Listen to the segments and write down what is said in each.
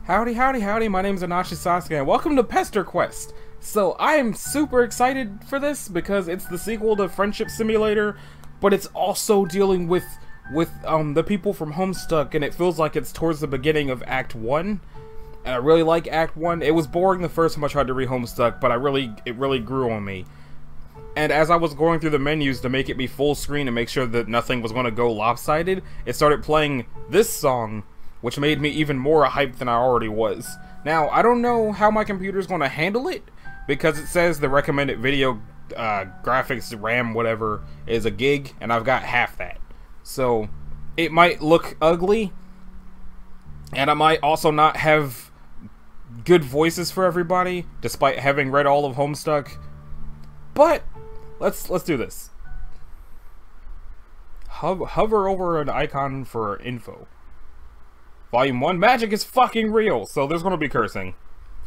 Howdy, howdy, howdy, my name is Anashi Sasuke, and welcome to Pesterquest! So, I am super excited for this, because it's the sequel to Friendship Simulator, but it's also dealing with the people from Homestuck, and it feels like it's towards the beginning of Act 1. And I really like Act 1. It was boring the first time I tried to read Homestuck, but it really grew on me. And as I was going through the menus to make it be full screen and make sure that nothing was going to go lopsided, it started playing this song, which made me even more hyped than I already was. Now, I don't know how my computer's going to handle it, because it says the recommended video graphics RAM whatever is a gig, and I've got half that. So, it might look ugly, and I might also not have good voices for everybody, despite having read all of Homestuck. But, let's do this. Hover over an icon for info. Volume 1, magic is fucking real, so there's gonna be cursing.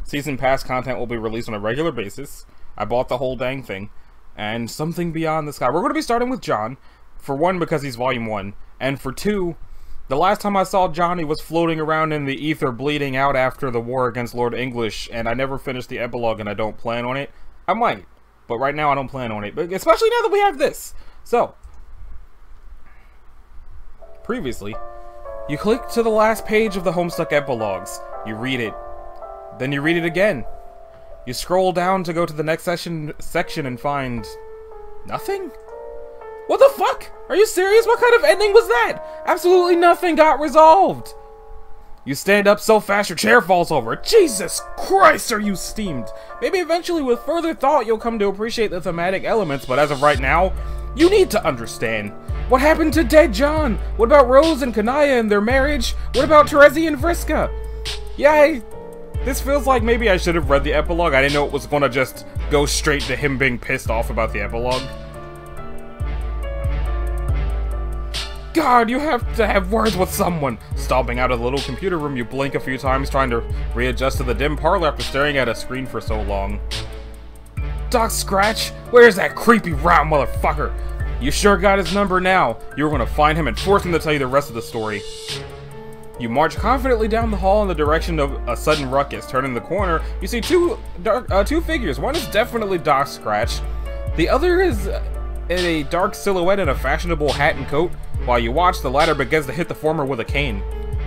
Season Pass content will be released on a regular basis. I bought the whole dang thing. And something beyond the sky. We're gonna be starting with John. For one, because he's Volume 1. And for two, the last time I saw John, he was floating around in the ether bleeding out after the war against Lord English, and I never finished the epilogue and I don't plan on it. I might, but right now I don't plan on it, but especially now that we have this. So, previously, you click to the last page of the Homestuck epilogues. You read it. Then you read it again. You scroll down to go to the next section and find nothing? What the fuck? Are you serious? What kind of ending was that? Absolutely nothing got resolved. You stand up so fast your chair falls over. Jesus Christ, are you steamed? Maybe eventually with further thought you'll come to appreciate the thematic elements, but as of right now, you need to understand. What happened to dead John? What about Rose and Kanaya and their marriage? What about Terezi and Vriska? Yeah, this feels like maybe I should have read the epilogue. I didn't know it was gonna just go straight to him being pissed off about the epilogue. God, you have to have words with someone! Stomping out of the little computer room, you blink a few times trying to readjust to the dim parlor after staring at a screen for so long. Doc Scratch? Where's that creepy round motherfucker? You sure got his number now. You're gonna find him and force him to tell you the rest of the story. You march confidently down the hall in the direction of a sudden ruckus. Turning the corner, you see two figures. One is definitely Doc Scratch. The other is in a dark silhouette in a fashionable hat and coat. While you watch, the latter begins to hit the former with a cane.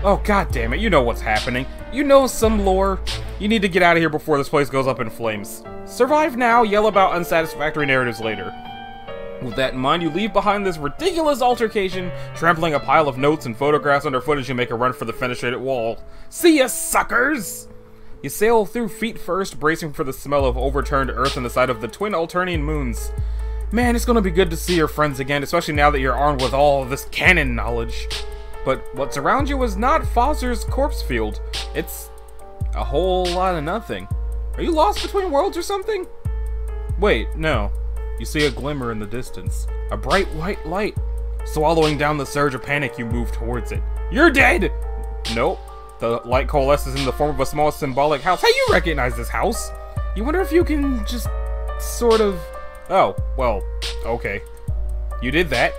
Oh, god damn it, you know what's happening. You know some lore. You need to get out of here before this place goes up in flames. Survive now, yell about unsatisfactory narratives later. With that in mind, you leave behind this ridiculous altercation, trampling a pile of notes and photographs underfoot as you make a run for the fenestrated wall. See ya, suckers! You sail through feet first, bracing for the smell of overturned earth and the sight of the twin alternating moons. Man, it's gonna be good to see your friends again, especially now that you're armed with all of this canon knowledge. But what's around you is not Fozzer's corpse field. It's a whole lot of nothing. Are you lost between worlds or something? Wait, no. You see a glimmer in the distance. A bright white light. Swallowing down the surge of panic, you move towards it. You're dead! Nope. The light coalesces in the form of a small symbolic house. Hey, you recognize this house! You wonder if you can just sort of... Oh, well, okay. You did that.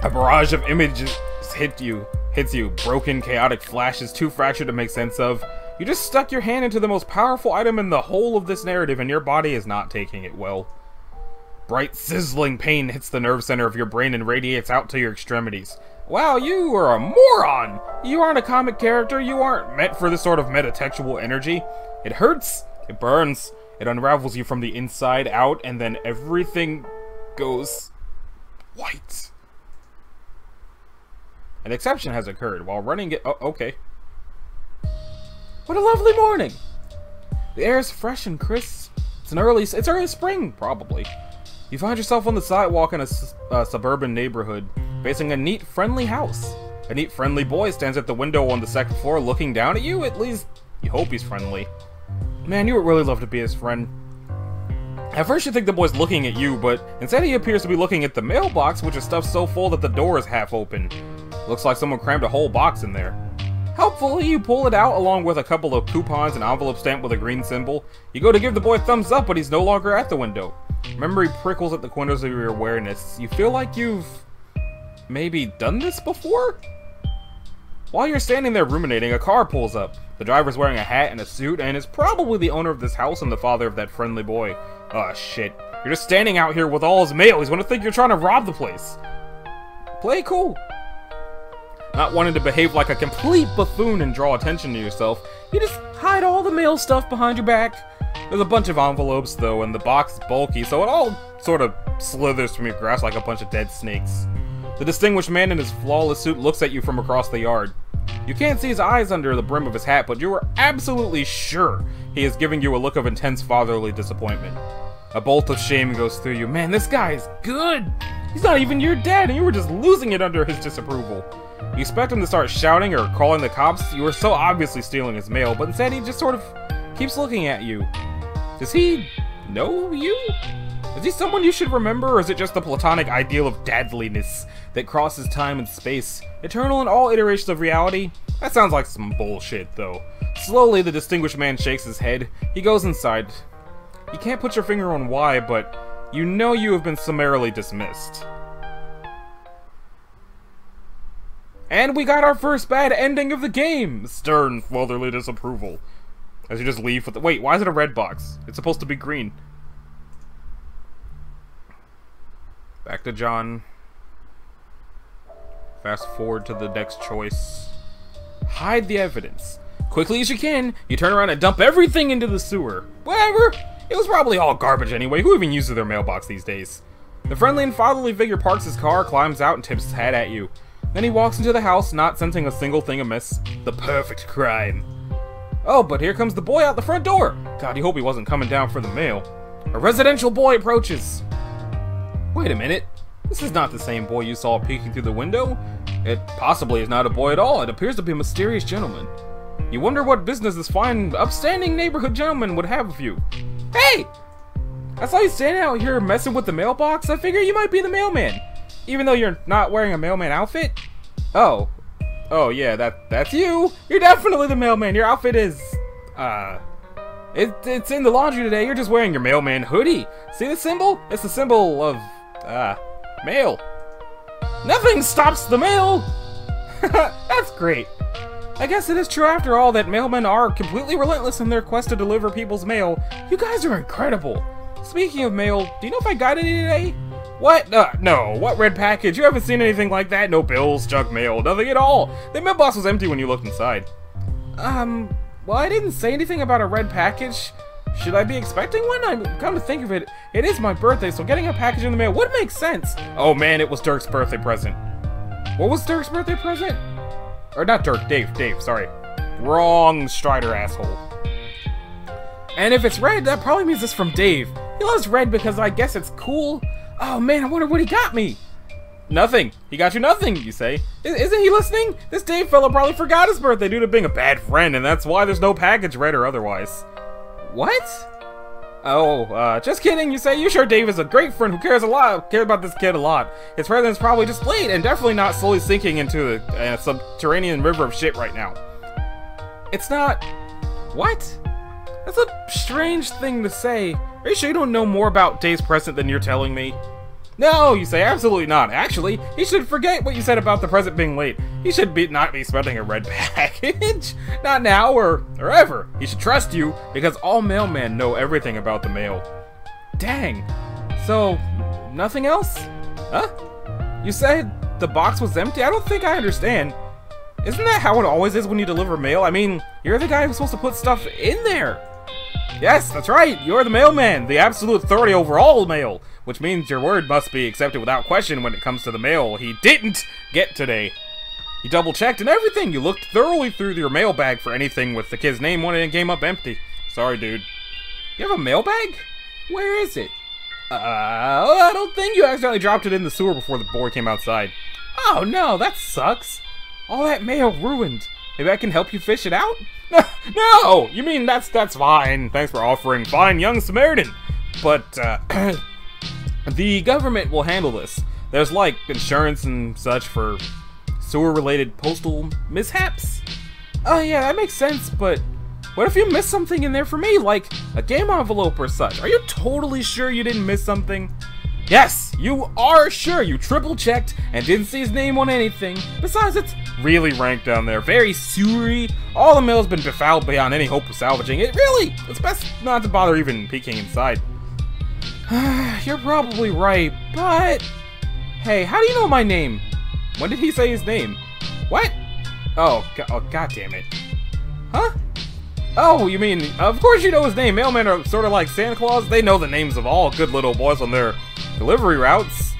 A barrage of images hits you. Broken, chaotic flashes, too fractured to make sense of. You just stuck your hand into the most powerful item in the whole of this narrative, and your body is not taking it well. Bright, sizzling pain hits the nerve center of your brain and radiates out to your extremities. Wow, you are a moron! You aren't a comic character, you aren't meant for this sort of metatextual energy. It hurts, it burns, it unravels you from the inside out, and then everything goes white. An exception has occurred. While running it... Oh, okay. What a lovely morning! The air is fresh and crisp. It's early spring, probably. You find yourself on the sidewalk in a suburban neighborhood, facing a neat, friendly house. A neat, friendly boy stands at the window on the second floor looking down at you. At least, you hope he's friendly. Man, you would really love to be his friend. At first you think the boy's looking at you, but instead he appears to be looking at the mailbox, which is stuffed so full that the door is half open. Looks like someone crammed a whole box in there. Helpfully, you pull it out along with a couple of coupons and envelope stamped with a green symbol. You go to give the boy a thumbs up, but he's no longer at the window. Memory prickles at the corners of your awareness. You feel like you've maybe done this before? While you're standing there ruminating, a car pulls up. The driver's wearing a hat and a suit, and is probably the owner of this house and the father of that friendly boy. Oh shit. You're just standing out here with all his mail. He's gonna think you're trying to rob the place. Play cool. Not wanting to behave like a complete buffoon and draw attention to yourself, you just hide all the mail stuff behind your back. There's a bunch of envelopes though, and the box is bulky, so it all sort of slithers from your grasp like a bunch of dead snakes. The distinguished man in his flawless suit looks at you from across the yard. You can't see his eyes under the brim of his hat, but you are absolutely sure he is giving you a look of intense fatherly disappointment. A bolt of shame goes through you. Man, this guy is good! He's not even your dad, and you were just losing it under his disapproval. You expect him to start shouting or calling the cops. You were so obviously stealing his mail, but instead he just sort of keeps looking at you. Does he know you? Is he someone you should remember, or is it just the platonic ideal of dadliness that crosses time and space, eternal in all iterations of reality? That sounds like some bullshit, though. Slowly, the distinguished man shakes his head. He goes inside. You can't put your finger on why, but you know you have been summarily dismissed. And we got our first bad ending of the game! Stern, fatherly disapproval. As you just leave with the— wait, why is it a red box? It's supposed to be green. Back to John. Fast forward to the next choice. Hide the evidence. Quickly as you can, you turn around and dump everything into the sewer. Whatever! It was probably all garbage anyway. Who even uses their mailbox these days? The friendly and fatherly figure parks his car, climbs out, and tips his hat at you. Then he walks into the house, not sensing a single thing amiss. The perfect crime. Oh, but here comes the boy out the front door. God, you hope he wasn't coming down for the mail. A residential boy approaches. Wait a minute. This is not the same boy you saw peeking through the window. It possibly is not a boy at all. It appears to be a mysterious gentleman. You wonder what business this fine, upstanding neighborhood gentleman would have with you. Hey! I saw you standing out here messing with the mailbox. I figure you might be the mailman. Even though you're not wearing a mailman outfit? Oh. Oh yeah, that's you! You're definitely the mailman. Your outfit is... It's in the laundry today. You're just wearing your mailman hoodie. See the symbol? It's the symbol of... mail. Nothing stops the mail! That's great. I guess it is true after all that mailmen are completely relentless in their quest to deliver people's mail. You guys are incredible. Speaking of mail, do you know if I got any today? What? No. What red package? You haven't seen anything like that? No bills, junk mail, nothing at all. The mailbox was empty when you looked inside. Well, I didn't say anything about a red package. Should I be expecting one? Come to think of it, it is my birthday, so getting a package in the mail would make sense. Oh man, it was Dirk's birthday present. What was Dirk's birthday present? Or not Dirk, Dave, sorry. Wrong Strider asshole. And if it's red, that probably means it's from Dave. He loves red because I guess it's cool. Oh man, I wonder what he got me. Nothing. He got you nothing, you say. Isn't he listening? This Dave fellow probably forgot his birthday due to being a bad friend, and that's why there's no package, red or otherwise. What? Oh, just kidding, you say. You sure Dave is a great friend who cares about this kid a lot. His present's probably just late and definitely not slowly sinking into a subterranean river of shit right now. It's not... What? That's a strange thing to say. Are you sure you don't know more about Dave's present than you're telling me? No, you say, absolutely not. Actually, he should forget what you said about the present being late. He should not be spending a red package. Not now or ever. He should trust you because all mailmen know everything about the mail. Dang. So, nothing else? Huh? You said the box was empty? I don't think I understand. Isn't that how it always is when you deliver mail? I mean, you're the guy who's supposed to put stuff in there. Yes, that's right. You're the mailman, the absolute authority over all mail. Which means your word must be accepted without question when it comes to the mail he didn't get today. You double-checked and everything. You looked thoroughly through your mailbag for anything with the kid's name on it and came up empty. Sorry, dude. You have a mailbag? Where is it? I don't think you accidentally dropped it in the sewer before the boy came outside. Oh no, that sucks. All that mail ruined. Maybe I can help you fish it out? No! You mean that's fine. Thanks for offering, fine young Samaritan. But, the government will handle this. There's like insurance and such for sewer-related postal mishaps. Oh yeah, that makes sense, but what if you missed something in there for me, like a game envelope or such? Are you totally sure you didn't miss something? Yes, you are sure. You triple-checked and didn't see his name on anything. Besides, it's really rank down there. Very sewery. All the mail's been befouled beyond any hope of salvaging it. Really, it's best not to bother even peeking inside. You're probably right, but... Hey, how do you know my name? When did he say his name? What? Oh, god damn it. Huh? Oh, you mean, of course you know his name. Mailmen are sort of like Santa Claus. They know the names of all good little boys on their delivery routes.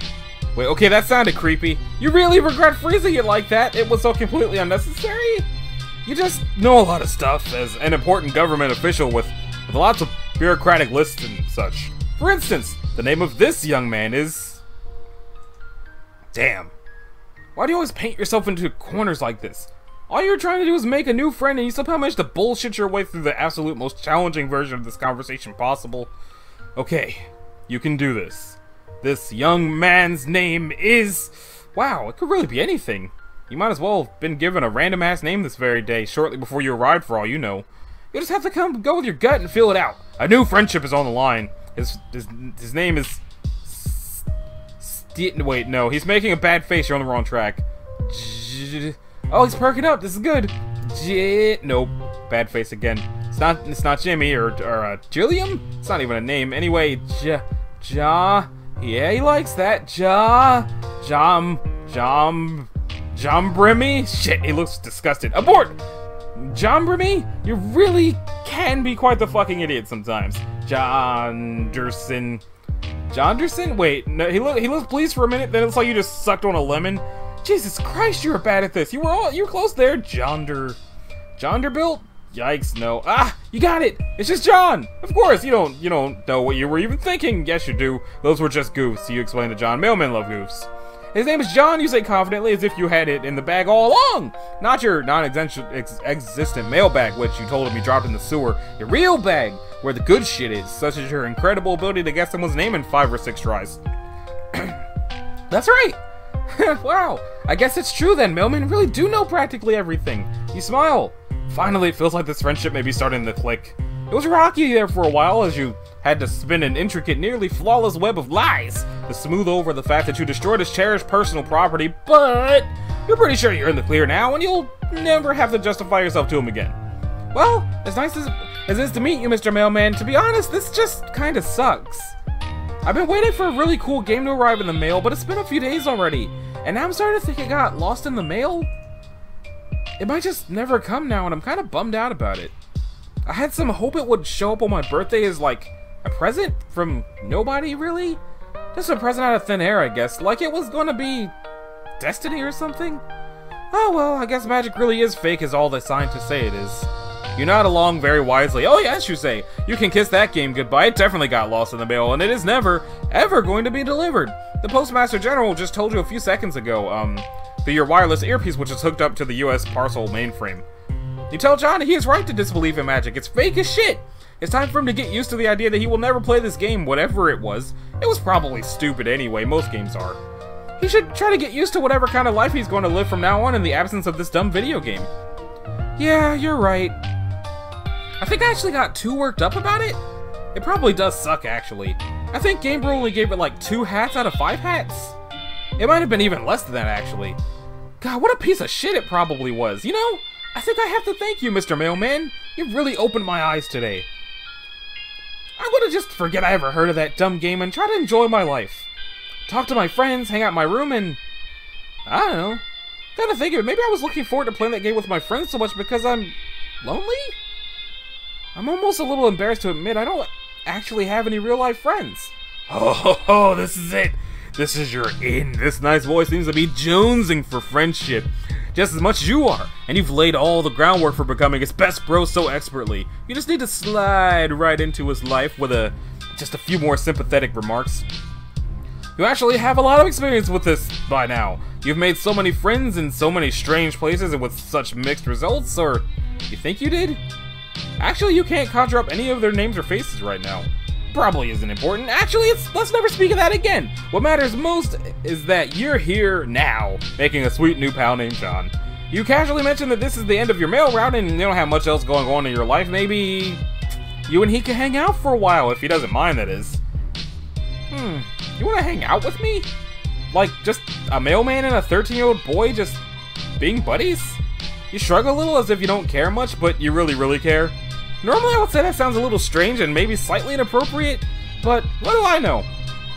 Wait, okay, that sounded creepy. You really regret freezing it like that? It was so completely unnecessary? You just know a lot of stuff as an important government official with lots of bureaucratic lists and such. For instance, the name of this young man is... Damn. Why do you always paint yourself into corners like this? All you're trying to do is make a new friend and you somehow manage to bullshit your way through the absolute most challenging version of this conversation possible. Okay, you can do this. This young man's name is... Wow, it could really be anything. You might as well have been given a random-ass name this very day, shortly before you arrived for all you know. You just have to go with your gut and feel it out. A new friendship is on the line. His name is... Wait, no, he's making a bad face. You're on the wrong track. Oh, he's perking up. This is good. Nope. Bad face again. It's not Jimmy or Jilliam? It's not even a name. Anyway, Yeah, he likes that. Jombrimmy? Shit, he looks disgusted. Abort! Jombrimmy? You really can be quite the fucking idiot sometimes. Jonderson? Wait, no, he looked pleased for a minute, then it's like you just sucked on a lemon. Jesus Christ, you were bad at this. You were close there. Jonderbuilt? Yikes, no. Ah, you got it. It's just John. Of course, you don't know what you were even thinking. Yes, you do. Those were just goofs. You explained to John. Mailmen love goofs. His name is John, you say confidently, as if you had it in the bag all along. Not your non-existent mail bag, which you told him you dropped in the sewer. Your real bag, where the good shit is, such as your incredible ability to guess someone's name in 5 or 6 tries. That's right. Wow, I guess it's true then. Mailmen really do know practically everything. You smile. Finally, it feels like this friendship may be starting to click. It was rocky there for a while as you had to spin an intricate, nearly flawless web of lies to smooth over the fact that you destroyed his cherished personal property, but you're pretty sure you're in the clear now and you'll never have to justify yourself to him again. Well, as nice as it is to meet you, Mr. Mailman, to be honest, this just kinda sucks. I've been waiting for a really cool game to arrive in the mail, but it's been a few days already, and now I'm starting to think it got lost in the mail. It might just never come now, and I'm kinda bummed out about it. I had some hope it would show up on my birthday as, like, a present from nobody, really? Just a present out of thin air, I guess. Like it was gonna be destiny or something? Oh well, I guess magic really is fake as all the scientists say it is. You nod along very wisely. Oh yes, you say. You can kiss that game goodbye. It definitely got lost in the mail, and it is never, ever going to be delivered. The Postmaster General just told you a few seconds ago, through your wireless earpiece, which is hooked up to the US parcel mainframe. You tell John he is right to disbelieve in magic. It's fake as shit. It's time for him to get used to the idea that he will never play this game, whatever it was. It was probably stupid anyway, most games are. He should try to get used to whatever kind of life he's going to live from now on in the absence of this dumb video game. Yeah, you're right. I think I actually got too worked up about it. It probably does suck, actually. I think Game Bro only gave it like 2 hats out of 5 hats. It might have been even less than that, actually. God, what a piece of shit it probably was, you know? I think I have to thank you, Mr. Mailman. You've really opened my eyes today. I'm gonna just forget I ever heard of that dumb game and try to enjoy my life. Talk to my friends, hang out in my room, and... I don't know. Gotta think of it, maybe I was looking forward to playing that game with my friends so much because I'm... lonely? I'm almost a little embarrassed to admit I don't actually have any real-life friends. Oh, this is it. This is your in. This nice boy seems to be jonesing for friendship. Just as much as you are, and you've laid all the groundwork for becoming his best bro so expertly. You just need to slide right into his life with just a few more sympathetic remarks. You actually have a lot of experience with this by now. You've made so many friends in so many strange places and with such mixed results, or you think you did? Actually, you can't conjure up any of their names or faces right now. Probably isn't important. Actually, let's never speak of that again. What matters most is that you're here now, making a sweet new pal named John. You casually mentioned that this is the end of your mail route and you don't have much else going on in your life. Maybe you and he can hang out for a while, if he doesn't mind, that is. You want to hang out with me? Like, just a mailman and a 13-year-old boy just being buddies? You shrug a little as if you don't care much, but you really care. Normally I would say that sounds a little strange and maybe slightly inappropriate, but what do I know?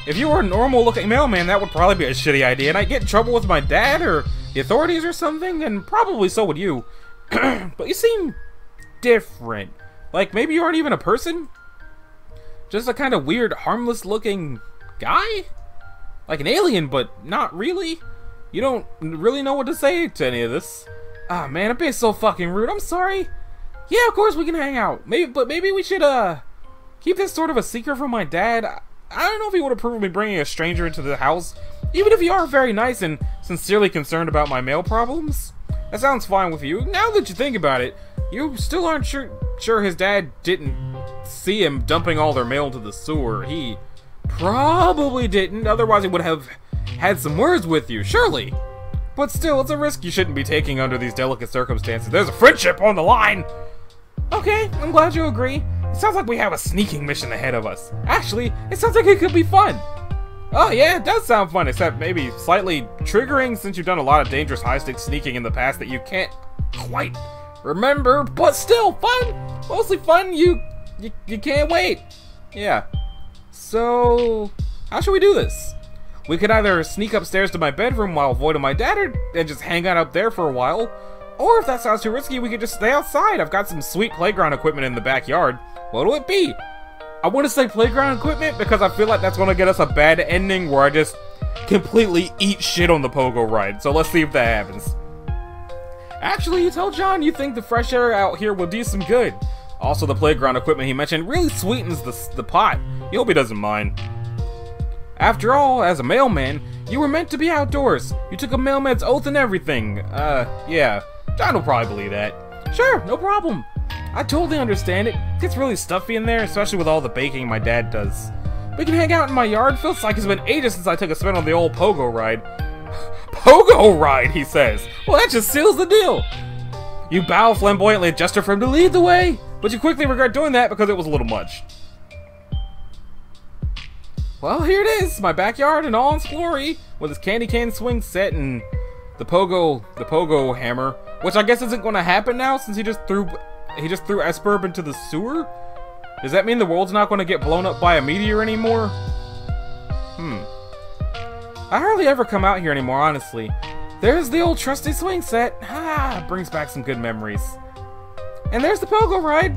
If you were a normal looking mailman, that would probably be a shitty idea, and I'd get in trouble with my dad or the authorities or something, and probably so would you. But you seem different. Like maybe you aren't even a person? Just a kind of weird, harmless looking guy? Like an alien, but not really? You don't really know what to say to any of this. Ah, man, I'm being so fucking rude. I'm sorry. Yeah, of course we can hang out. But maybe we should, keep this sort of a secret from my dad. I don't know if he would approve of me bringing a stranger into the house, even if you are very nice and sincerely concerned about my mail problems. That sounds fine with you. Now that you think about it, you still aren't sure his dad didn't see him dumping all their mail into the sewer. He probably didn't, otherwise he would have had some words with you, surely. But still, it's a risk you shouldn't be taking under these delicate circumstances. There's a friendship on the line! Okay, I'm glad you agree. It sounds like we have a sneaking mission ahead of us. Actually, it sounds like it could be fun. Oh yeah, it does sound fun, except maybe slightly triggering since you've done a lot of dangerous high-stakes sneaking in the past that you can't quite remember, but still fun! Mostly fun, you can't wait. Yeah. So, how should we do this? We could either sneak upstairs to my bedroom while avoiding my dad and just hang out up there for a while, or if that sounds too risky, we could just stay outside. I've got some sweet playground equipment in the backyard. What'll it be? I want to say playground equipment because I feel like that's going to get us a bad ending where I just completely eat shit on the pogo ride. So let's see if that happens. Actually, you tell John you think the fresh air out here will do some good. Also, the playground equipment he mentioned really sweetens the pot. You hope he doesn't mind. After all, as a mailman, you were meant to be outdoors. You took a mailman's oath and everything. Yeah. John will probably believe that. Sure, no problem. I totally understand it. It gets really stuffy in there, especially with all the baking my dad does. We can hang out in my yard. Feels like it's been ages since I took a spin on the old pogo ride. Pogo ride, he says. Well, that just seals the deal. You bow flamboyantly and gesture for him to lead the way, but you quickly regret doing that because it was a little much. Well, here it is, my backyard in all its glory, with his candy cane swing set and the pogo hammer, which I guess isn't going to happen now since he just threw Esperb into the sewer? Does that mean the world's not going to get blown up by a meteor anymore? I hardly ever come out here anymore, honestly. There's the old trusty swing set. Brings back some good memories. And there's the pogo ride.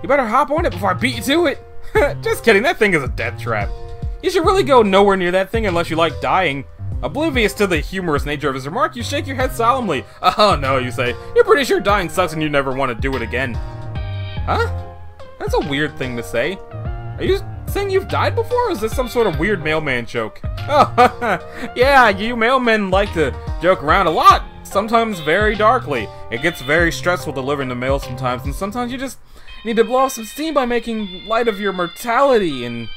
You better hop on it before I beat you to it. Just kidding, that thing is a death trap. You should really go nowhere near that thing unless you like dying. Oblivious to the humorous nature of his remark, you shake your head solemnly. Oh no, you say. You're pretty sure dying sucks and you never want to do it again. Huh? That's a weird thing to say. Are you saying you've died before, or is this some sort of weird mailman joke? Oh, yeah, you mailmen like to joke around a lot. Sometimes very darkly. It gets very stressful delivering the mail sometimes, and sometimes you just need to blow off some steam by making light of your mortality, and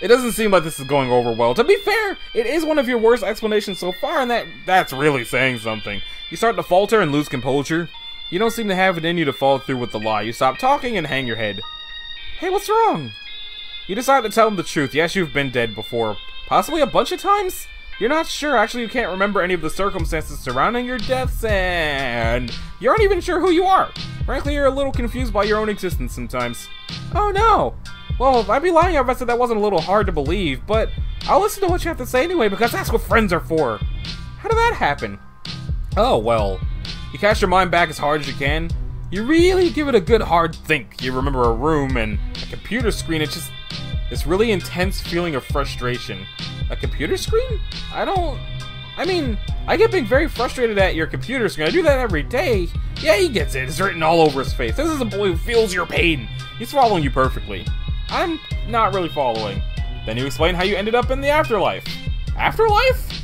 it doesn't seem like this is going over well. To be fair, it is one of your worst explanations so far, and that's really saying something. You start to falter and lose composure. You don't seem to have it in you to follow through with the lie. You stop talking and hang your head. Hey, what's wrong? You decide to tell him the truth. Yes, you've been dead before. Possibly a bunch of times? You're not sure. Actually, you can't remember any of the circumstances surrounding your deaths, and you aren't even sure who you are. Frankly, you're a little confused by your own existence sometimes. Oh no! Well, I'd be lying if I said that wasn't a little hard to believe, but I'll listen to what you have to say anyway, because that's what friends are for. How did that happen? Oh, well, you cast your mind back as hard as you can. You really give it a good hard think. You remember a room and a computer screen. It's just this really intense feeling of frustration. A computer screen? I mean, I get being very frustrated at your computer screen. I do that every day. Yeah, he gets it. It's written all over his face. This is a boy who feels your pain. He's following you perfectly. I'm not really following. Then you explain how you ended up in the afterlife. Afterlife?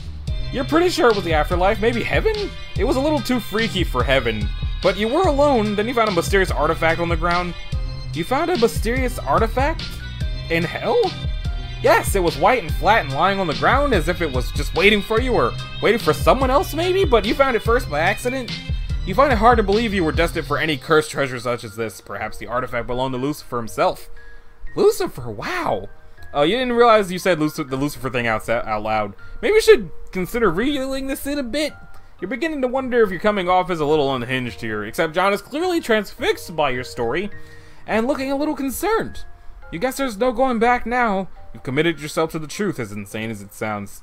You're pretty sure it was the afterlife. Maybe heaven? It was a little too freaky for heaven. But you were alone, then you found a mysterious artifact on the ground. You found a mysterious artifact? In hell? Yes, it was white and flat and lying on the ground as if it was just waiting for you or waiting for someone else maybe, but you found it first by accident. You find it hard to believe you were destined for any cursed treasure such as this. Perhaps the artifact belonged to Lucifer himself. Lucifer, wow. Oh, you didn't realize you said the Lucifer thing out loud. Maybe you should consider reeling this in a bit. You're beginning to wonder if you're coming off as a little unhinged here, except John is clearly transfixed by your story and looking a little concerned. You guess there's no going back now. You've committed yourself to the truth, as insane as it sounds.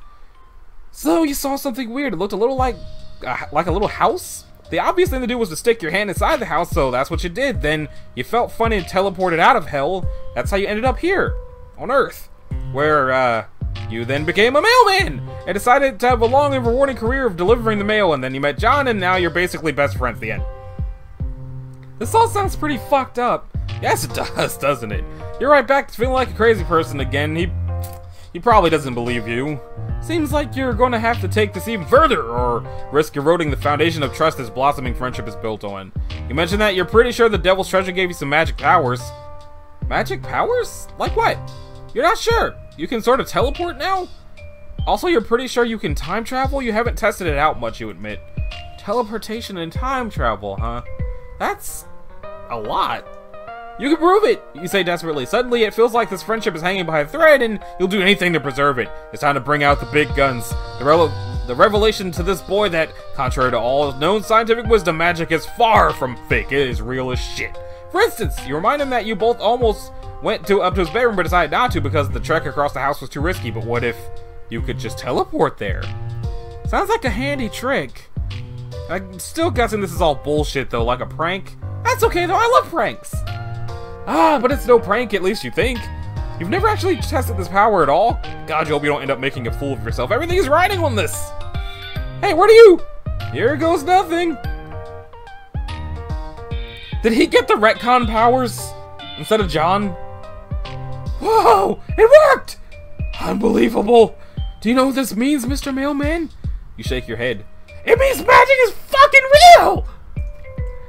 So, you saw something weird. It looked a little like a little house? The obvious thing to do was to stick your hand inside the house, so that's what you did. Then, you felt funny and teleported out of hell. That's how you ended up here, on Earth, where, you then became a mailman and decided to have a long and rewarding career of delivering the mail, and then you met John, and now you're basically best friends at the end. This all sounds pretty fucked up. Yes, it does, doesn't it? You're right back to feeling like a crazy person again. He probably doesn't believe you. Seems like you're going to have to take this even further, or risk eroding the foundation of trust this blossoming friendship is built on. You mentioned that you're pretty sure the Devil's Treasure gave you some magic powers. Magic powers? Like what? You're not sure. You can sort of teleport now? Also, you're pretty sure you can time travel? You haven't tested it out much, you admit. Teleportation and time travel, huh? That's a lot. You can prove it, you say desperately. Suddenly, it feels like this friendship is hanging by a thread, and you'll do anything to preserve it. It's time to bring out the big guns. The revelation to this boy that, contrary to all known scientific wisdom, magic is far from fake. It is real as shit. For instance, you remind him that you both almost went up to his bedroom but decided not to because the trek across the house was too risky. But what if you could just teleport there? Sounds like a handy trick. I'm still guessing this is all bullshit though, like a prank. That's okay though, I love pranks. Ah, but it's no prank, at least you think. You've never actually tested this power at all? God, you hope you don't end up making a fool of yourself. Everything is riding on this. Hey, where do you? Here goes nothing. Did he get the retcon powers instead of John? Whoa, it worked! Unbelievable. Do you know what this means, Mr. Mailman? You shake your head. It means magic is fucking real!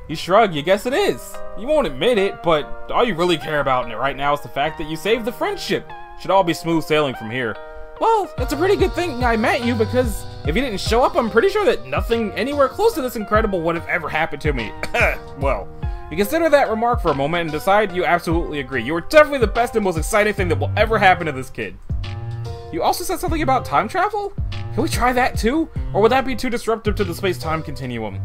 You shrug, you guess it is. You won't admit it, but all you really care about in it right now is the fact that you saved the friendship. Should all be smooth sailing from here. Well, it's a pretty good thing I met you, because if you didn't show up, I'm pretty sure that nothing anywhere close to this incredible would have ever happened to me. Well, you consider that remark for a moment and decide you absolutely agree. You are definitely the best and most exciting thing that will ever happen to this kid. You also said something about time travel? Can we try that too? Or would that be too disruptive to the space-time continuum?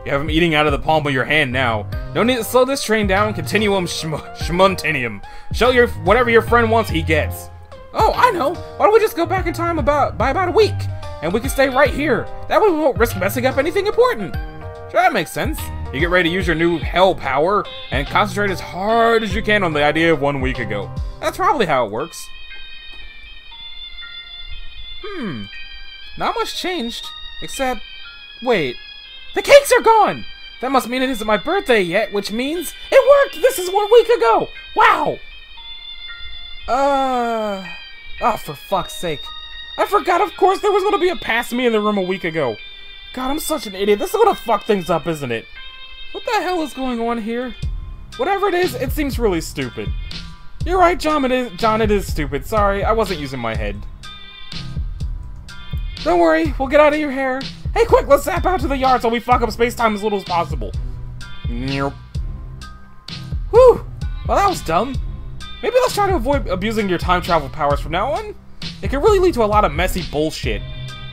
You have him eating out of the palm of your hand now. No need to slow this train down. Continuum schmuntinium. Show your whatever your friend wants, he gets. Oh, I know. Why don't we just go back in time by about a week, and we can stay right here. That way we won't risk messing up anything important. Sure, that makes sense. You get ready to use your new hell power and concentrate as hard as you can on the idea of 1 week ago. That's probably how it works. Not much changed, except... Wait. The cakes are gone! That must mean it isn't my birthday yet, which means... It worked! This is 1 week ago! Wow! Oh, for fuck's sake. I forgot, of course, there was gonna be a past me in the room a week ago. God, I'm such an idiot. This is gonna fuck things up, isn't it? What the hell is going on here? Whatever it is, it seems really stupid. You're right, John, it is stupid. Sorry, I wasn't using my head. Don't worry, we'll get out of your hair. Hey, quick, let's zap out to the yard so we fuck up space-time as little as possible. Whew. Well, that was dumb. Maybe let's try to avoid abusing your time travel powers from now on. It can really lead to a lot of messy bullshit.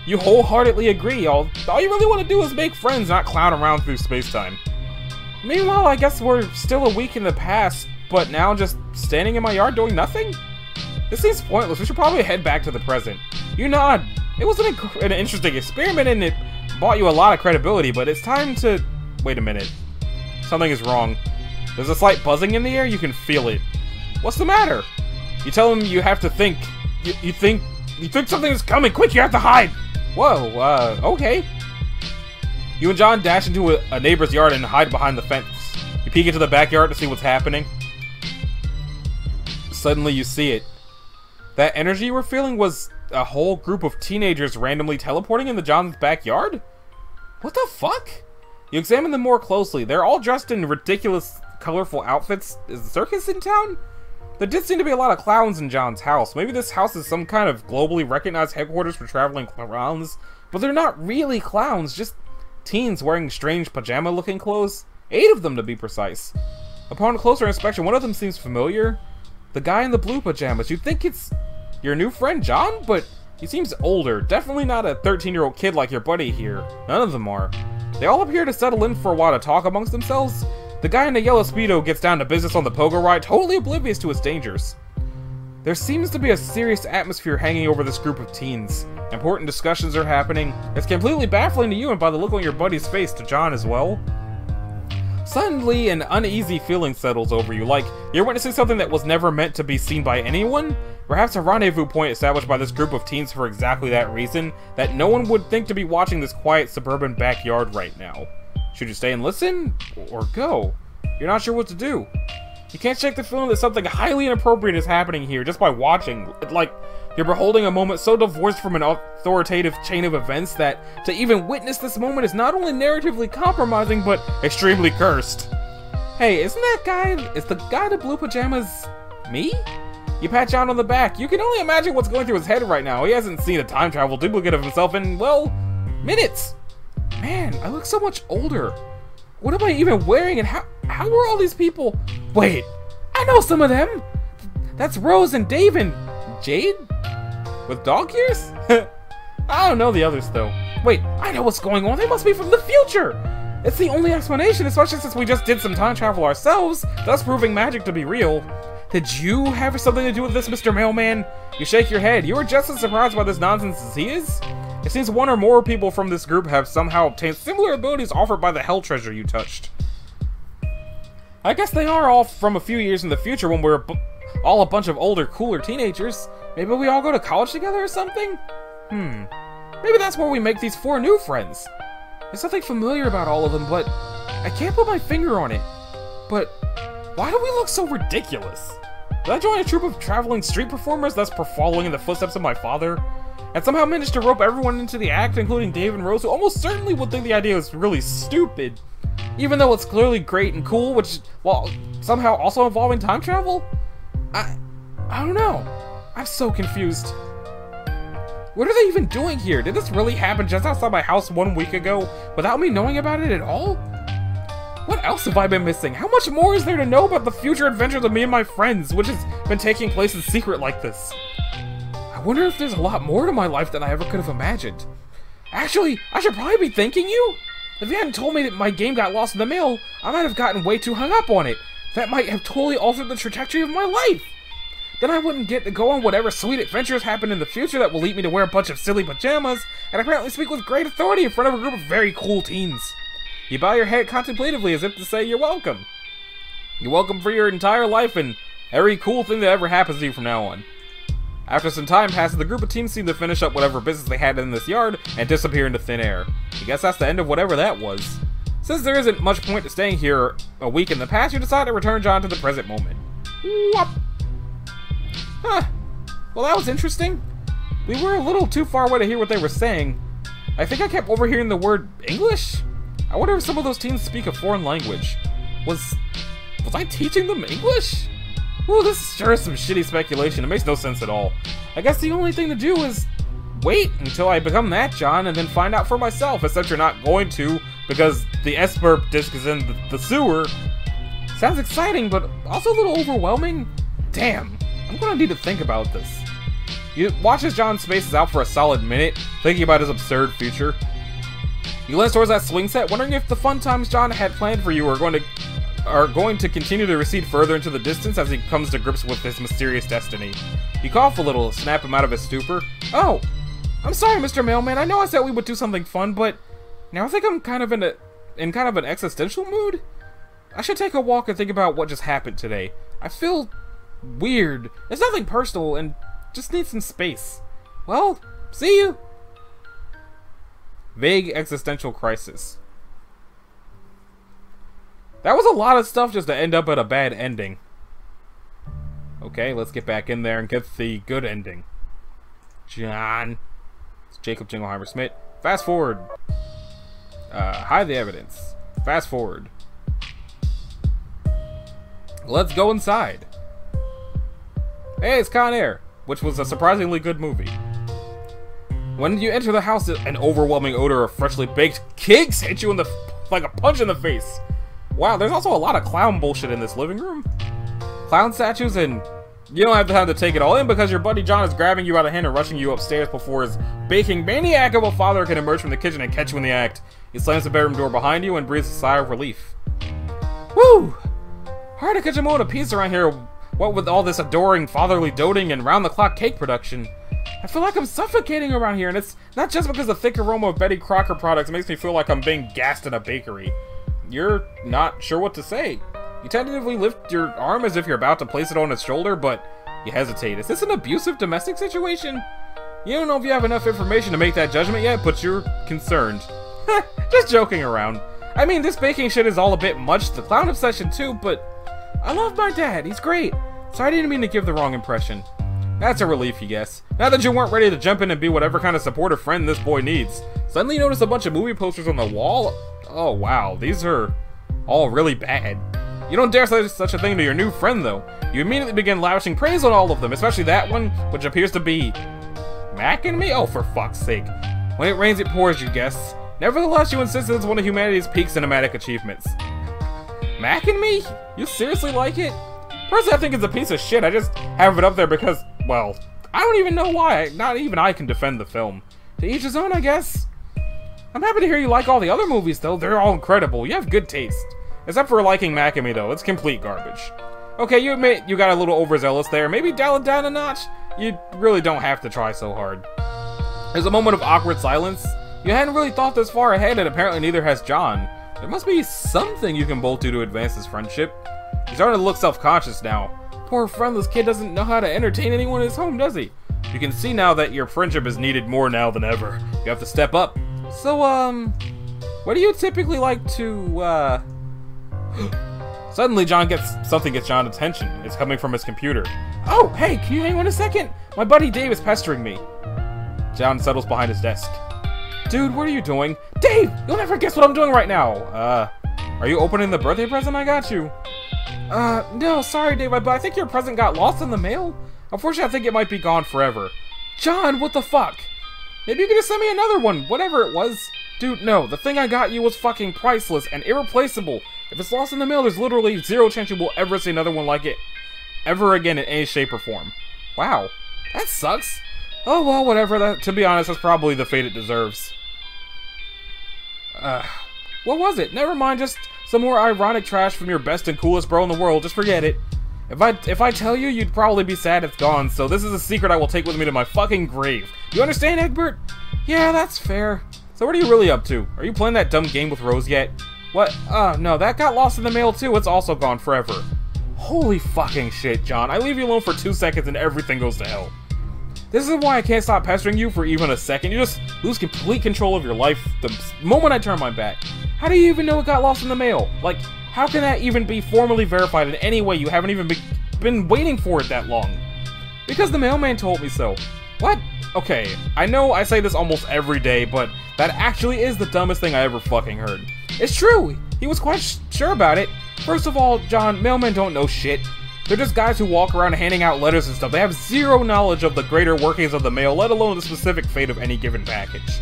You wholeheartedly agree. All you really want to do is make friends, not clown around through space-time. Meanwhile, I guess we're still a week in the past, but now just standing in my yard doing nothing? This seems pointless. We should probably head back to the present. You nod. It was an interesting experiment, and it bought you a lot of credibility, but it's time to... Wait a minute. Something is wrong. There's a slight buzzing in the air. You can feel it. What's the matter? You tell him you have to think. You think something is coming. Quick, you have to hide. Whoa, okay. You and John dash into a neighbor's yard and hide behind the fence. You peek into the backyard to see what's happening. Suddenly you see it. That energy you were feeling was a whole group of teenagers randomly teleporting into John's backyard? What the fuck? You examine them more closely. They're all dressed in ridiculous, colorful outfits. Is the circus in town? There did seem to be a lot of clowns in John's house. Maybe this house is some kind of globally recognized headquarters for traveling clowns. But they're not really clowns, just teens wearing strange pajama-looking clothes. 8 of them, to be precise. Upon closer inspection, one of them seems familiar. The guy in the blue pajamas. You'd think it's your new friend, John? But he seems older. Definitely not a 13-year-old kid like your buddy here. None of them are. They all appear to settle in for a while to talk amongst themselves. The guy in the yellow Speedo gets down to business on the pogo ride, totally oblivious to its dangers. There seems to be a serious atmosphere hanging over this group of teens. Important discussions are happening. It's completely baffling to you, and by the look on your buddy's face, to John as well. Suddenly, an uneasy feeling settles over you, like you're witnessing something that was never meant to be seen by anyone. Perhaps a rendezvous point established by this group of teens for exactly that reason, that no one would think to be watching this quiet suburban backyard right now. Should you stay and listen, or go? You're not sure what to do. You can't shake the feeling that something highly inappropriate is happening here just by watching. It's like you're beholding a moment so divorced from an authoritative chain of events that to even witness this moment is not only narratively compromising, but extremely cursed. Hey, is the guy in the blue pajamas me? You pat John on the back. You can only imagine what's going through his head right now. He hasn't seen a time travel duplicate of himself in, well, minutes. Man, I look so much older. What am I even wearing, and how are all these people? Wait, I know some of them. That's Rose and Dave and Jade? With dog ears? I don't know the others though. Wait, I know what's going on. They must be from the future. It's the only explanation, especially since we just did some time travel ourselves, thus proving magic to be real. Did you have something to do with this, Mr. Mailman? You shake your head. You are just as surprised by this nonsense as he is? It seems one or more people from this group have somehow obtained similar abilities offered by the hell treasure you touched. I guess they are all from a few years in the future when we're all a bunch of older, cooler teenagers. Maybe we all go to college together or something? Maybe that's where we make these 4 new friends. There's something familiar about all of them, but I can't put my finger on it. But why do we look so ridiculous? Did I join a troupe of traveling street performers thus following in the footsteps of my father? And somehow managed to rope everyone into the act, including Dave and Rose, who almost certainly would think the idea was really stupid. Even though it's clearly great and cool, which, well, somehow also involving time travel? I don't know. I'm so confused. What are they even doing here? Did this really happen just outside my house 1 week ago, without me knowing about it at all? What else have I been missing? How much more is there to know about the future adventures of me and my friends, which has been taking place in secret like this? I wonder if there's a lot more to my life than I ever could have imagined. Actually, I should probably be thanking you. If you hadn't told me that my game got lost in the mail, I might have gotten way too hung up on it. That might have totally altered the trajectory of my life. Then I wouldn't get to go on whatever sweet adventures happen in the future that will lead me to wear a bunch of silly pajamas and apparently speak with great authority in front of a group of very cool teens. You bow your head contemplatively as if to say you're welcome. You're welcome for your entire life and every cool thing that ever happens to you from now on. After some time passes, the group of teens seem to finish up whatever business they had in this yard and disappear into thin air. I guess that's the end of whatever that was. Since there isn't much point to staying here a week in the past, you decide to return John to the present moment. Whoop. Huh. Well, that was interesting. We were a little too far away to hear what they were saying. I think I kept overhearing the word English? I wonder if some of those teens speak a foreign language. Was I teaching them English? Ooh, this sure is some shitty speculation. It makes no sense at all. I guess the only thing to do is wait until I become that John and then find out for myself, except you're not going to because the S-burp disc is in the sewer. Sounds exciting, but also a little overwhelming. Damn, I'm gonna need to think about this. You watch as John spaces out for a solid minute, thinking about his absurd future. You glance towards that swing set, wondering if the fun times John had planned for you are going to continue to recede further into the distance as he comes to grips with his mysterious destiny. You cough a little, snap him out of his stupor. Oh, I'm sorry, Mr. Mailman. I know I said we would do something fun, but now I think I'm kind of in an existential mood. I should take a walk and think about what just happened today. I feel weird. It's nothing personal and just need some space. Well, see you. Vague existential crisis. That was a lot of stuff just to end up at a bad ending. Okay, let's get back in there and get the good ending. John. It's Jacob Jingleheimer Smith. Fast forward. Hide the evidence. Fast forward. Let's go inside. Hey, it's Con Air, which was a surprisingly good movie. When you enter the house, an overwhelming odor of freshly baked cakes hits you in the like a punch in the face. Wow, there's also a lot of clown bullshit in this living room. Clown statues and You don't have the time to take it all in because your buddy John is grabbing you by the hand and rushing you upstairs before his baking maniac of a father can emerge from the kitchen and catch you in the act. He slams the bedroom door behind you and breathes a sigh of relief. Woo! Hard to catch a moment of peace around here, what with all this adoring, fatherly doting and round-the-clock cake production. I feel like I'm suffocating around here, and it's not just because the thick aroma of Betty Crocker products makes me feel like I'm being gassed in a bakery. You're not sure what to say. You tentatively lift your arm as if you're about to place it on his shoulder, but you hesitate. Is this an abusive domestic situation? You don't know if you have enough information to make that judgment yet, but you're concerned. Just joking around. I mean, this baking shit is all a bit much, the clown obsession too, but I love my dad, he's great. Sorry, I didn't mean to give the wrong impression. That's a relief, you guess. Now that you weren't ready to jump in and be whatever kind of supportive friend this boy needs. Suddenly you notice a bunch of movie posters on the wall. Oh wow, these are all really bad. You don't dare say such a thing to your new friend, though. You immediately begin lavishing praise on all of them, especially that one, which appears to be... Mac and Me? Oh, for fuck's sake. When it rains, it pours, you guess. Nevertheless, you insist it's one of humanity's peak cinematic achievements. Mac and Me? You seriously like it? Personally, I think it's a piece of shit. I just have it up there because, well, I don't even know why. Not even I can defend the film. To each his own, I guess. I'm happy to hear you like all the other movies, though. They're all incredible. You have good taste. Except for liking Mac and Me, though. It's complete garbage. Okay, you admit you got a little overzealous there. Maybe dial it down a notch? You really don't have to try so hard. There's a moment of awkward silence. You hadn't really thought this far ahead, and apparently neither has John. There must be something you can both do to advance this friendship. You're starting to look self-conscious now. Poor friendless kid doesn't know how to entertain anyone in his home, does he? You can see now that your friendship is needed more now than ever. You have to step up. So, what do you typically like to, Suddenly, something gets John's attention. It's coming from his computer. Oh, hey, can you hang on a second? My buddy Dave is pestering me. John settles behind his desk. Dude, what are you doing? Dave, you'll never guess what I'm doing right now. Are you opening the birthday present I got you? No, sorry, Dave, but I think your present got lost in the mail. Unfortunately, I think it might be gone forever. John, what the fuck? Maybe you could just send me another one, whatever it was. Dude, no, the thing I got you was fucking priceless and irreplaceable. If it's lost in the mail, there's literally zero chance you will ever see another one like it ever again in any shape or form. Wow, that sucks. Oh well, whatever, to be honest, that's probably the fate it deserves. What was it? Never mind, just some more ironic trash from your best and coolest bro in the world, just forget it. If I tell you, you'd probably be sad it's gone, so this is a secret I will take with me to my fucking grave. You understand, Egbert? Yeah, that's fair. So what are you really up to? Are you playing that dumb game with Rose yet? What? No, that got lost in the mail too. It's also gone forever. Holy fucking shit, John. I leave you alone for 2 seconds and everything goes to hell. This is why I can't stop pestering you for even a second. You just lose complete control of your life the moment I turn my back. How do you even know it got lost in the mail? Like, how can that even be formally verified in any way? You haven't even been waiting for it that long. Because the mailman told me so. What? Okay, I know I say this almost every day, but that actually is the dumbest thing I ever fucking heard. It's true! He was quite sure about it. First of all, John, mailmen don't know shit. They're just guys who walk around handing out letters and stuff. They have zero knowledge of the greater workings of the mail, let alone the specific fate of any given package.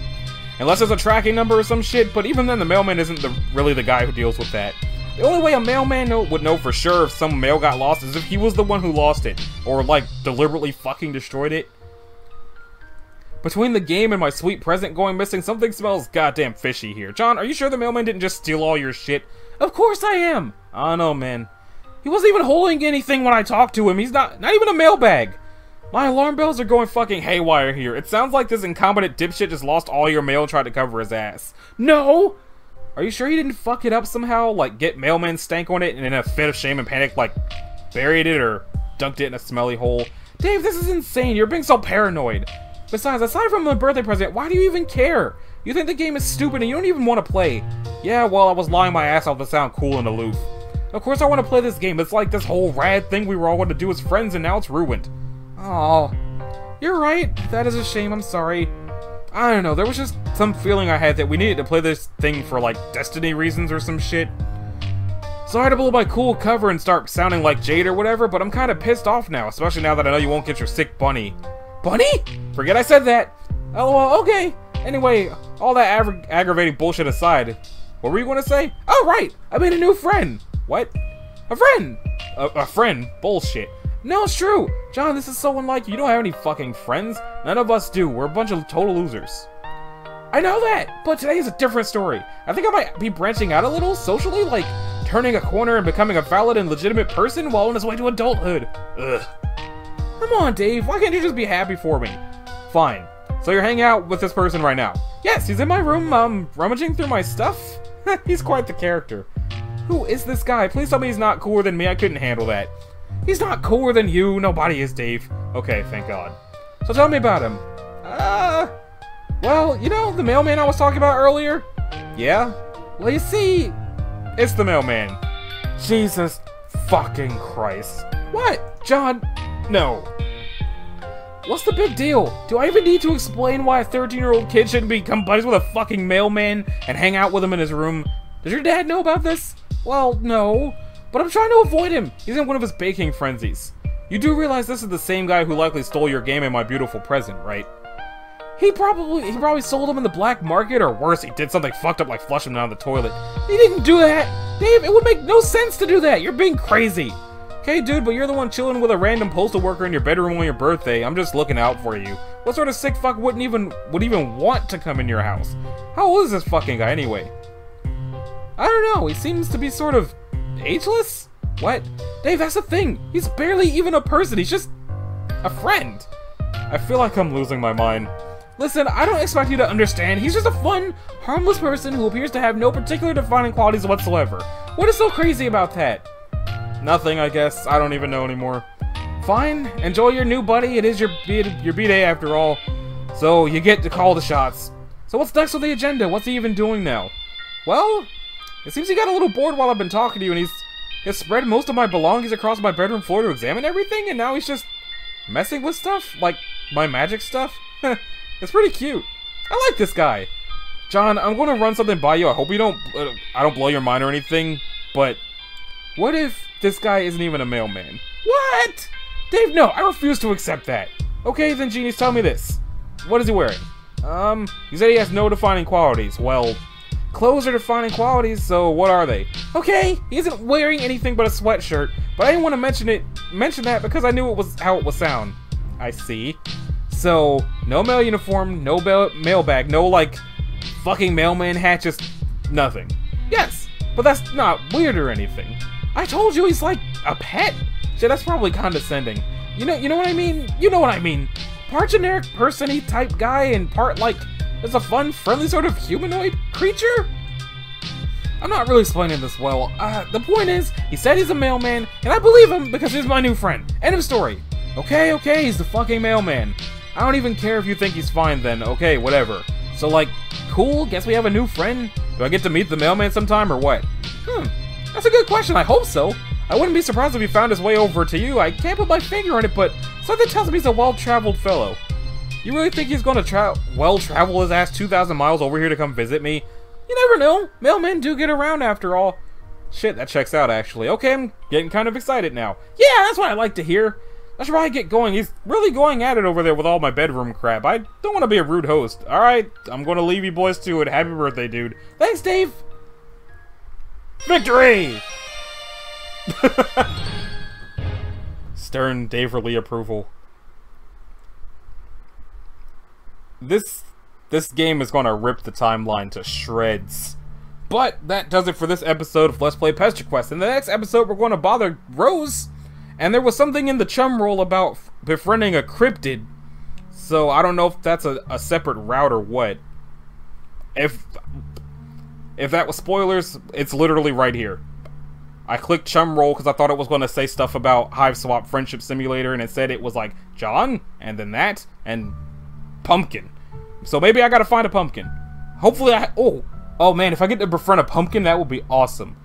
Unless there's a tracking number or some shit, but even then the mailman isn't really the guy who deals with that. The only way a mailman would know for sure if some mail got lost is if he was the one who lost it, or like deliberately fucking destroyed it. Between the game and my sweet present going missing, something smells goddamn fishy here. John, are you sure the mailman didn't just steal all your shit? Of course I am! I know, man. He wasn't even holding anything when I talked to him. He's not even a mailbag. My alarm bells are going fucking haywire here. It sounds like this incompetent dipshit just lost all your mail and tried to cover his ass. No! Are you sure he didn't fuck it up somehow? Like, get mailman stank on it and in a fit of shame and panic, like, buried it or dunked it in a smelly hole? Dave, this is insane. You're being so paranoid. Besides, aside from the birthday present, why do you even care? You think the game is stupid and you don't even want to play. Yeah, well, I was lying my ass off to sound cool and aloof. Of course I want to play this game. It's like this whole rad thing we were all going to do as friends and now it's ruined. Oh, you're right. That is a shame. I'm sorry. I don't know. There was just some feeling I had that we needed to play this thing for like destiny reasons or some shit. Sorry to blow my cool cover and start sounding like Jade or whatever, but I'm kind of pissed off now, especially now that I know you won't get your sick bunny. Bunny? Forget I said that. LOL, okay. Anyway, all that aggravating bullshit aside, what were you going to say? Oh, right. I made a new friend. What? A friend. A friend. Bullshit. No, it's true! John, this is so unlike you. You don't have any fucking friends. None of us do. We're a bunch of total losers. I know that, but today is a different story. I think I might be branching out a little socially, like turning a corner and becoming a valid and legitimate person while on his way to adulthood. Ugh. Come on, Dave. Why can't you just be happy for me? Fine. So you're hanging out with this person right now? Yes, he's in my room, rummaging through my stuff. He's quite the character. Who is this guy? Please tell me he's not cooler than me. I couldn't handle that. He's not cooler than you. Nobody is, Dave. Okay, thank God. So tell me about him. Well, you know, the mailman I was talking about earlier? Yeah? Well, you see, it's the mailman. Jesus fucking Christ. What? John? No. What's the big deal? Do I even need to explain why a 13-year-old kid shouldn't become buddies with a fucking mailman and hang out with him in his room? Does your dad know about this? Well, no. But I'm trying to avoid him. He's in one of his baking frenzies. You do realize this is the same guy who likely stole your game and my beautiful present, right? He probably sold them in the black market, or worse, he did something fucked up like flush them down the toilet. He didn't do that! Dave, it would make no sense to do that! You're being crazy! Okay, dude, but you're the one chilling with a random postal worker in your bedroom on your birthday. I'm just looking out for you. What sort of sick fuck would even want to come in your house? How old is this fucking guy anyway? I don't know, he seems to be sort of ageless? What? Dave, that's the thing! He's barely even a person, he's just a friend! I feel like I'm losing my mind. Listen, I don't expect you to understand. He's just a fun, harmless person who appears to have no particular defining qualities whatsoever. What is so crazy about that? Nothing, I guess. I don't even know anymore. Fine. Enjoy your new buddy. It is your B-Day after all. So, you get to call the shots. So what's next on the agenda? What's he even doing now? Well, it seems he got a little bored while I've been talking to you, and he's spread most of my belongings across my bedroom floor to examine everything, and now he's just messing with stuff? Like, my magic stuff? It's pretty cute. I like this guy. John, I'm going to run something by you. I hope you don't, I don't blow your mind or anything, but what if this guy isn't even a mailman? What? Dave, no, I refuse to accept that. Okay, then genius, tell me this. What is he wearing? You said he has no defining qualities. Well, clothes are defining qualities, so what are they? Okay, he isn't wearing anything but a sweatshirt, but I didn't want to mention that because I knew it was how it would sound. I see. So, no mail uniform, no mail bag, no, like, fucking mailman hat, just nothing. Yes, but that's not weird or anything. I told you he's like a pet. Shit, that's probably condescending. You know what I mean? You know what I mean. Part generic person-y type guy and part, like, is a fun, friendly sort of humanoid creature? I'm not really explaining this well. The point is, he said he's a mailman, and I believe him because he's my new friend. End of story. Okay, he's the fucking mailman. I don't even care if you think he's fine then. Okay, whatever. So, like, cool, guess we have a new friend? Do I get to meet the mailman sometime or what? That's a good question, I hope so. I wouldn't be surprised if he found his way over to you. I can't put my finger on it, but something tells me he's a well-traveled fellow. You really think he's gonna travel his ass 2,000 miles over here to come visit me? You never know. Mailmen do get around after all. Shit, that checks out actually. Okay, I'm getting kind of excited now. Yeah, that's what I like to hear. I should probably get going. He's really going at it over there with all my bedroom crap. I don't want to be a rude host. Alright, I'm going to leave you boys to it. Happy birthday, dude. Thanks, Dave! Victory! Stern Daverly approval. This game is going to rip the timeline to shreds. But that does it for this episode of Let's Play Pesterquest. In the next episode, we're going to bother Rose. And there was something in the chum roll about befriending a cryptid. So I don't know if that's a separate route or what. If that was spoilers, it's literally right here. I clicked chum roll because I thought it was going to say stuff about Hive Swap Friendship Simulator, and it said it was like John, and then that, and pumpkin. So maybe I gotta find a pumpkin. Hopefully oh man, if I get to befriend a pumpkin, that would be awesome.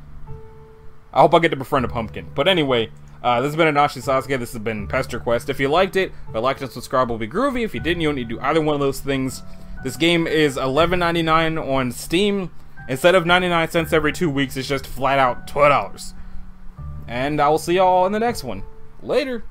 I hope I get to befriend a pumpkin. But anyway, this has been Anashi Sasuke. This has been Pesterquest. If you liked it, a like and subscribe will be groovy. If you didn't, you don't need to do either one of those things. This game is $11.99 on Steam. Instead of 99 cents every 2 weeks, it's just flat out $12. And I will see y'all in the next one. Later.